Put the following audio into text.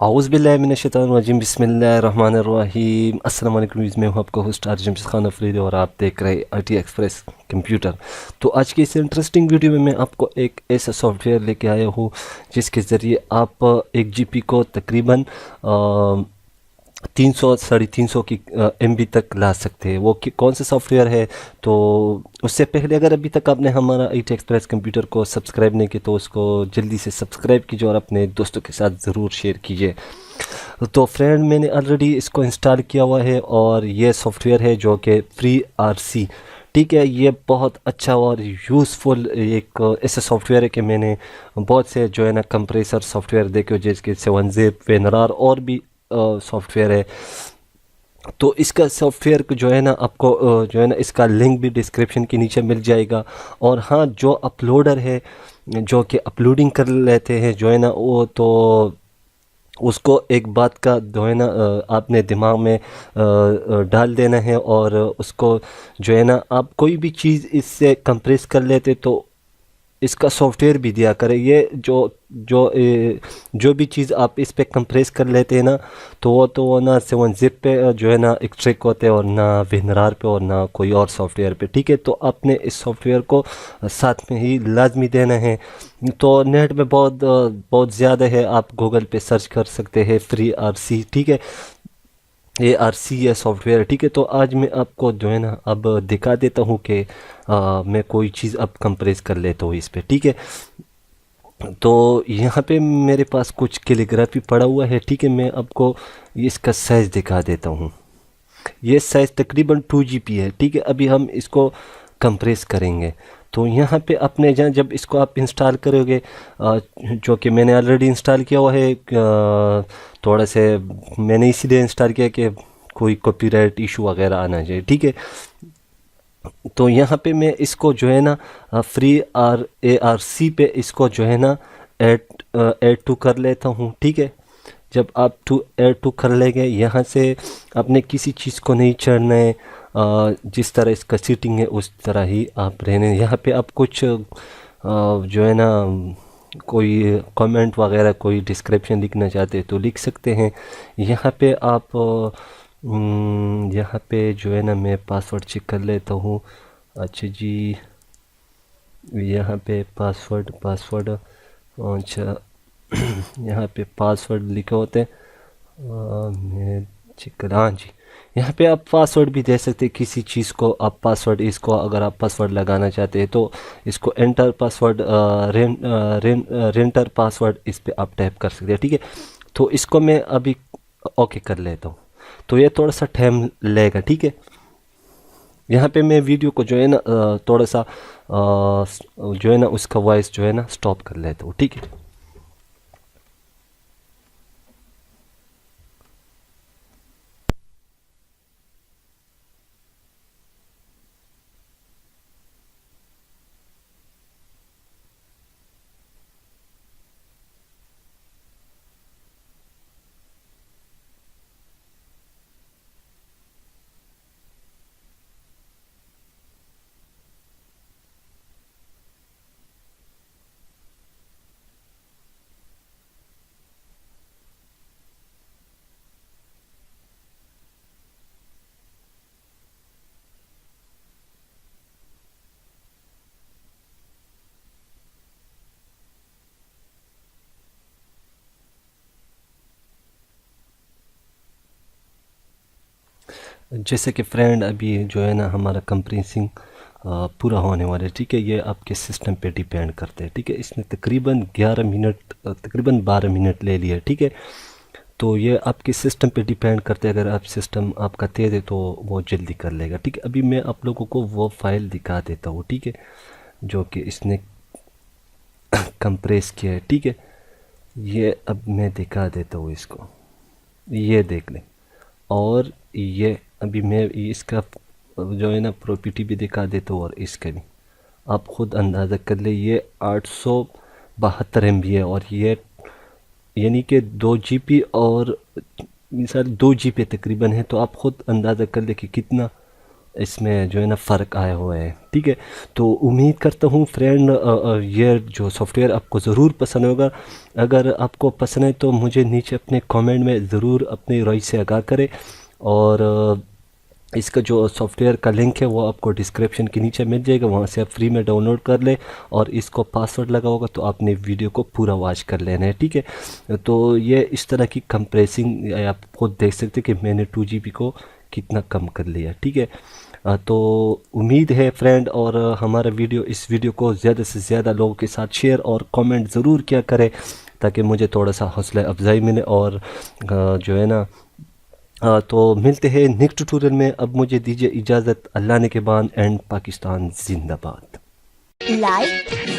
اعوذ باللہ من الشیطان الرجیم بسم اللہ الرحمن الرحیم السلام علیکم میں ہوں آپ کا ہوسٹ ارجن خان افریدی اور آپ دیکھ رہے ITexpress کمپیوٹر. تو آج کی اس انٹرسٹنگ ویڈیو میں آپ کو ایک ایسا سافٹ ویئر لے کے آیا ہوں جس کے ذریعے آپ ایک جی پی کو تقریباً 300-350 کی MB تک لا سکتے ہیں. وہ کون سا سافٹ ویئر ہے؟ تو اس سے پہلے اگر ابھی تک آپ نے ہمارا ITexpress کمپیوٹر کو سبسکرائب نہیں کیا تو اس کو جلدی سے سبسکرائب کیجیے اور اپنے دوستوں کے ساتھ ضرور شیئر کیجیے. تو فرینڈ میں نے آلریڈی اس کو انسٹال کیا ہوا ہے اور یہ سافٹ ویئر ہے جو کہ فری RC. ٹھیک ہے، یہ بہت اچھا اور یوزفل ایک ایسا سافٹ ویئر ہے کہ میں نے بہت سے جو ہے نا کمپریسر سافٹ ویئر دیکھے جیسے کہ 7-zip وینرار اور بھی سافٹ ویئر ہے. تو اس کا سافٹ ویئر جو ہے نا آپ کو جو ہے نا اس کا لنک بھی ڈسکرپشن کے نیچے مل جائے گا. اور ہاں، جو اپلوڈر ہے جو کہ اپلوڈنگ کر لیتے ہیں جو ہے نا وہ تو اس کو ایک بات کا جو ہے نا آپ نے دماغ میں ڈال دینا ہے اور اس کو جو ہے نا آپ کوئی بھی چیز اس سے کمپریس کر لیتے تو اس کا سافٹ ویئر بھی دیا کرے. یہ جو بھی چیز آپ اس پہ کمپریس کر لیتے ہیں نا تو وہ نہ 7-zip پہ جو ہے نا ایکسٹریک ہوتے اور نہ وینرار پہ اور نہ کوئی اور سافٹ ویئر پہ. ٹھیک ہے، تو آپ نے اس سافٹ ویئر کو ساتھ میں ہی لازمی دینا ہے. تو نیٹ میں بہت زیادہ ہے، آپ گوگل پہ سرچ کر سکتے ہیں فری RC. ٹھیک ہے، ARC ہے سافٹ ویئر. ٹھیک ہے، تو آج میں آپ کو جو ہے نا اب دکھا دیتا ہوں کہ میں کوئی چیز اب کمپریس کر لیتا ہوں اس پہ. ٹھیک ہے، تو یہاں پہ میرے پاس کچھ کیلیگرافی پڑا ہوا ہے. ٹھیک ہے، میں آپ کو اس کا سائز دکھا دیتا ہوں. یہ سائز تقریباً 2GB ہے. ٹھیک ہے، ابھی ہم اس کو کمپریس کریں گے. تو یہاں پہ اپنے جب اس کو آپ انسٹال کرو گے جو کہ میں نے آلریڈی انسٹال کیا ہوا ہے، تھوڑا سے میں نے اسی لیے انسٹال کیا کہ کوئی کاپی رائٹ ایشو وغیرہ آنا چاہیے. ٹھیک ہے، تو یہاں پہ میں اس کو جو ہے نا فری ARC پہ اس کو جو ہے نا ایڈ ٹو کر لیتا ہوں. ٹھیک ہے، جب آپ ایڈ ٹو کر لیں گے یہاں سے آپ نے کسی چیز کو نہیں چڑھنا ہے، جس طرح اس کا سیٹنگ ہے اس طرح ہی آپ رہنے. یہاں پہ آپ کچھ جو ہے نا کوئی کامنٹ وغیرہ کوئی ڈسکرپشن لکھنا چاہتے تو لکھ سکتے ہیں. یہاں پہ آپ یہاں پہ جو ہے نا میں پاسورڈ چیک کر لیتا ہوں. اچھا جی، یہاں پہ پاسورڈ اچھا یہاں پہ پاسورڈ لکھے ہوتے میں چیک کر. ہاں جی، یہاں پہ آپ پاسورڈ بھی دے سکتے کسی چیز کو. آپ پاسورڈ اس کو اگر آپ پاسورڈ لگانا چاہتے ہیں تو اس کو انٹر پاسورڈ رینٹر پاسورڈ اس پہ آپ ٹائپ کر سکتے ہیں. ٹھیک ہے، تو اس کو میں ابھی اوکے کر لیتا ہوں. تو یہ تھوڑا سا ٹائم لے گا. ٹھیک ہے، یہاں پہ میں ویڈیو کو جو ہے نا تھوڑا سا جو ہے نا اس کا وائس جو ہے نا سٹاپ کر لیتا ہوں. ٹھیک ہے، جیسے کہ فرینڈ ابھی جو ہے نا ہمارا کمپریسنگ پورا ہونے والا ہے. ٹھیک ہے، یہ آپ کے سسٹم پہ ڈیپینڈ کرتے ہیں. ٹھیک ہے، اس نے تقریباً 12 منٹ لے لیا. ٹھیک ہے، تو یہ آپ کے سسٹم پہ ڈیپینڈ کرتے ہیں. اگر آپ سسٹم آپ کا تیز ہے تو وہ جلدی کر لے گا. ٹھیک ہے، ابھی میں آپ لوگوں کو وہ فائل دکھا دیتا ہوں. ٹھیک ہے، جو کہ اس نے کمپریس کیا ہے. ٹھیک ہے، یہ اب میں دکھا دیتا ہوں اس کو، یہ دیکھ لیں. اور یہ ابھی میں اس کا جو ہے نا پراپرٹی بھی دکھا دیتا ہوں اور اس کا بھی آپ خود اندازہ کر لیں. یہ 872 MB ہے اور یہ یعنی کہ 2GB اور مثال 2GB تقریباً ہے. تو آپ خود اندازہ کر لیں کہ کتنا اس میں جو ہے نا فرق آئے ہوئے ہیں، ٹھیک ہے۔ تو امید کرتا ہوں فرینڈ یہ جو سافٹ ویئر آپ کو ضرور پسند ہوگا۔ اگر آپ کو پسند ہے تو مجھے نیچے اپنے کامنٹ میں ضرور اپنی رائے سے آگاہ کرے، اور اس کا جو سافٹ ویئر کا لنک ہے وہ آپ کو ڈسکرپشن کے نیچے مل جائے گا، وہاں سے آپ فری میں ڈاؤن لوڈ کر لیں، اور اس کو پاسورڈ لگا ہوگا تو آپ نے ویڈیو کو پورا واچ کر لینا ہے، ٹھیک ہے۔ تو یہ اس طرح کی کمپریسنگ آپ خود دیکھ سکتے کہ میں نے 2 GB کو کتنا کم کر لیا، ٹھیک ہے۔ تو امید ہے فرینڈ، اور ہمارا اس ویڈیو کو زیادہ سے زیادہ لوگوں کے ساتھ شیئر اور کامنٹ ضرور کیا کرے، تاکہ مجھے تھوڑا سا حوصلہ افزائی ملے، اور جو ہے نا تو ملتے ہیں نیکسٹ ٹیوٹوریل میں۔ اب مجھے دیجیے اجازت، اللہ نے کے بان، اینڈ پاکستان زندہ باد۔ like